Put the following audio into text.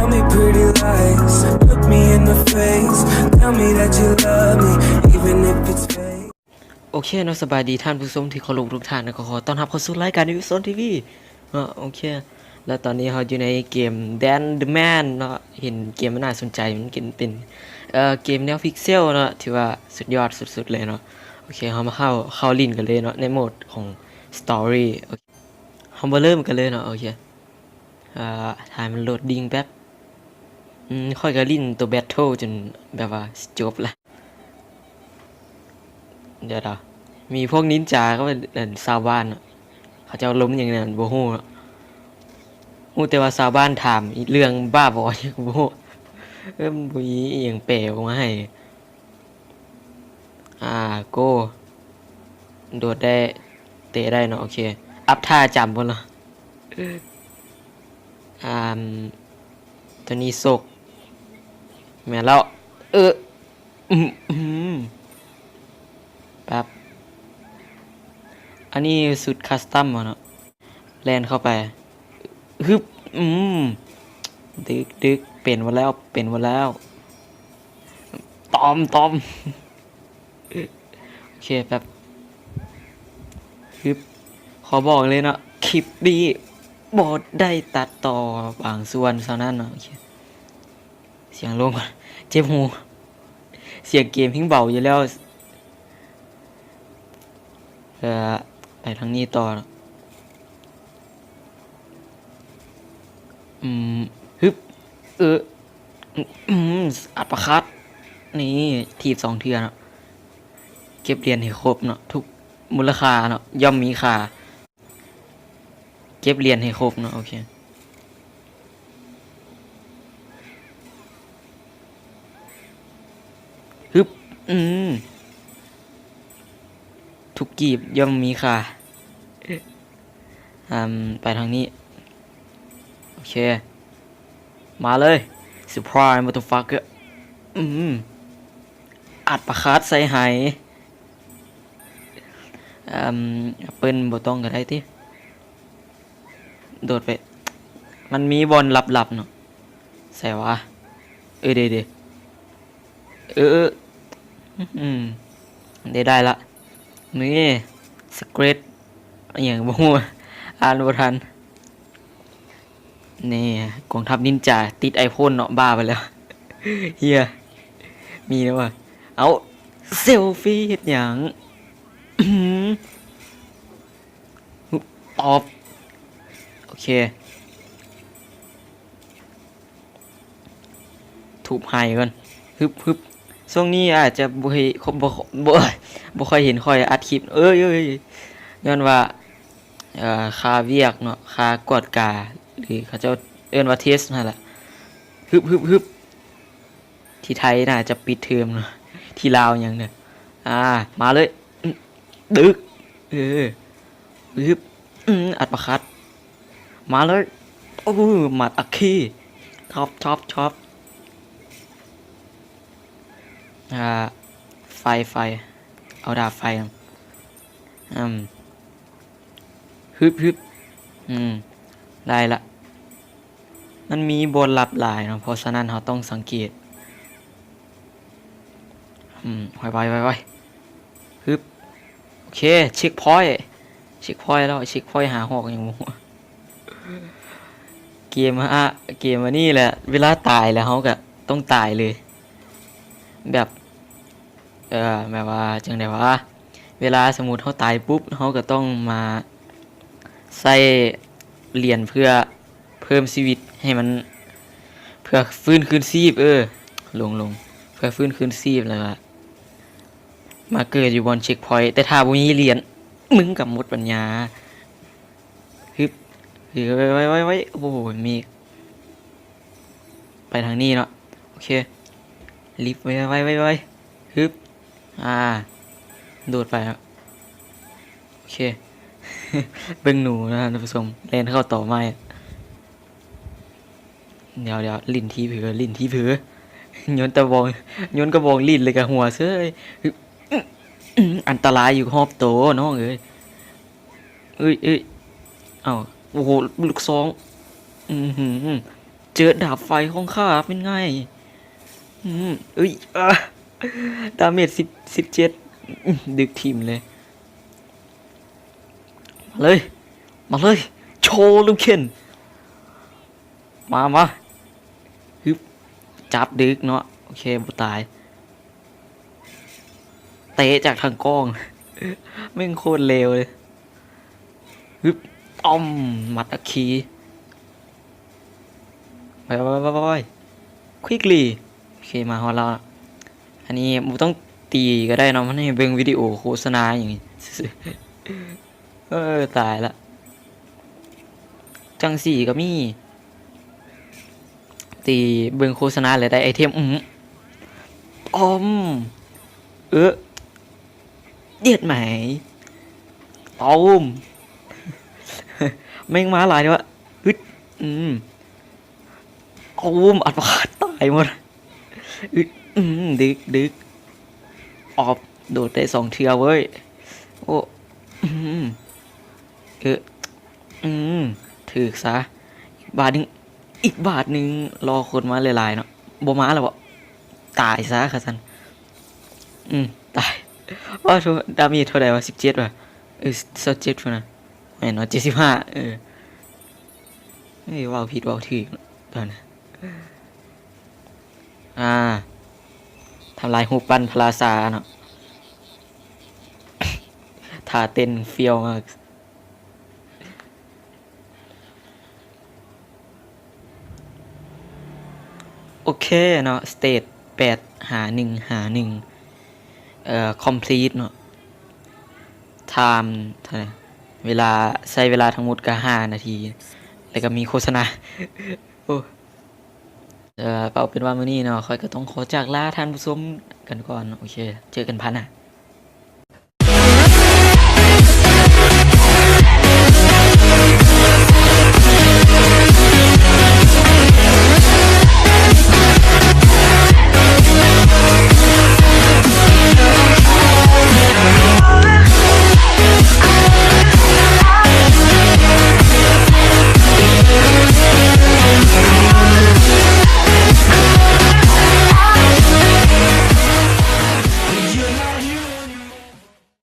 Tell me pretty lies, look me in the face. Tell me that you love me, even if it's fake. โอเคเนาะสบายดีท่านผู้ชมที่เคารพทุกท่านนะขอต้อนรับเข้าสู่รายการ News on TV โอเคแล้วตอนนี้เราอยู่ในเกม Dan the Man เนาะเห็นเกมมันน่าสนใจมันเป็นเกมแนวพิกเซลเนาะถือว่าสุดยอดสุดๆเลยเนาะโอเคเรามาเข้าลินกันเลยเนาะในโหมดของ Story เรามาเริ่มกันเลยเนาะโอเคถ่ายมันโหลดดิ้งแป๊บค่อยก็ลินตัว Battle จนแบบว่าจบละเดี๋ยวมีพวกนินจาก็เป็นชาวบ้านเขาจะล้มอย่างนั้นโบฮู้ฮู้แต่ว่าชาวบ้านถามอีกเรื่องบ้าบออย่างโบฮู้มันบุยอย่างเป๋ออกมาให้โก้โดดได้เตะได้เนาะโอเคอัพท่าจำบนเนาะตัวนี้โศกแม่แล้วแป๊บอันนี้สุดคัสตัมเนาะแลนเข้าไปฮึบดึกเป็นมาแล้วตอมโอเคแป๊บฮึบขอบอกเลยเนาะคลิปดีบอดได้ตัดต่อบางส่วนเท่านั้นเนาะโอเคเสียงลงก่อนเจ็บหูเสียงเกมทิ้งเบาอยู่แล้วไปทางนี้ต่อฮึบอัดประคัดนี่ทีบ2 เทื่อเนาะเก็บเหรียญให้ครบเนาะทุกมูลค่าเนาะย่อมมีค่าเก็บเหรียญให้ครบเนาะโอเคฮึบทุกกีบย่อมมีค่าไปทางนี้โอเคมาเลย surprise motherfucker อัดประคัดใส่ไหเปิ้นบ่ต้องก็ได้ติโดดไปมันมีบอลลับๆเนาะใส่วะเดี๋ยวได้ละนี่สเกรดอย่างบ่ฮู้อ่านบ่ทันนี่กองทัพนินจาติดไอโฟนเนาะบ้าไปแล้วเฮียมีแล้วว่ะเอาเซลฟี่เฮ็ดหยังตอบโอเคถูกหายก่อนฮึบช่วงนี้อาจจะบ่ค่อยเห็นค่อยอัดคลิปย้อนว่าค่าเวียกเนาะค่ากดกาหรือเขาจะเอิ้นว่าเทสนั่นแหละฮึบที่ไทยน่าจะปิดเทอมเนาะที่ลาวอย่างเนี่ยมาเลยดึกฮึบอัดประคัดมาเลยหมัดอัคคีท็อปไฟเอาดาบไฟฮึบได้ละมันมีบนลับหลายเนาะเพราะฉะนั้นเราต้องสังเกตไวฮึบโอเคเช็คพอยต์แล้วเช็คพอยต์หาหอกอย่างงูเกมอันนี้แหละเวลาตายแล้วเขาก็ต้องตายเลยแบบแบบว่าจังได๋วะเวลาสมมุติเขาตายปุ๊บเขาก็ต้องมาใส่เหรียญเพื่อเพิ่มชีวิตให้มันเพื่อฟื้นคืนชีพลงเพื่อฟื้นคืนชีพแล้วมาเกิดอยู่บนเช็คพอยต์แต่ถ้าบ่มีเหรียญมึงกับหมดปัญญาฮึบไว้โอ้โหมีไปทางนี้เนาะโอเคลิฟต์ไว้ฮึบโดดไปแล้วโอเคเบิ่งหนูนะท่านผู้ชมเล่นเข้าต่อไม้เดี๋ยวลิ้นที่เผือโยนกระบองลิ้นเลยกับหัวเซ้ยอันตรายอยู่รอบโตน้องเอ้ยเอ้าโอ้โหลูกซองเจ เจอดาบไฟของข้าเป็นไงเอ้ยดาเมจ17ดึกทีมเลยมาเลยโชว์ลูกเคนมาฮึบจับดึกเนาะโอเคบุตายเตะจากทางกล้องแม่งโคตรเร็วเลยฮึบอ้อมมัดอัคคีไปควิกลี่โอเคมาฮอลเราอันนี้มูต้องตีก็ได้เนาะมันให้เบิ่งวิดีโอโฆษณาอย่างงี้ตายละจังสี่ก็มีตีเบิ่งโฆษณาเลยได้ไอเทมอ้อมเด็ดไหมตูมแม่งมาหลายเลยวะอึดตูมอัดปาดตายหมดอึดดึกออบโดดได้2 เทือเว้ยโอ้ถือซะอีกบาทหนึ่งรอคนมาหลายๆเนาะบ่มาแล้วบ่ตายซะค่ะสันตายว่าโทดาเมจเท่าไหร่วะ17ว่ะ17พุ่นน่ะแม่นเนาะ75เฮ้ยว้าวผิดว้าวถูกตอนนั้นทำลายหูปั้นพลาซาเนาะท่าเต้นเฟี้ยวมากโอเคเนาะสเตจ8 หา complete เนาะ time เท่าไหร่เวลาใช้เวลาทั้งหมดก็5 นาทีแล้วก็มีโฆษณาโอ้เปล่าเป็นว่ามื้อนี้เนาะค่อยก็ต้องขอจากลาท่านผู้ชมกันก่อนโอเคเจอกันพันน่ะ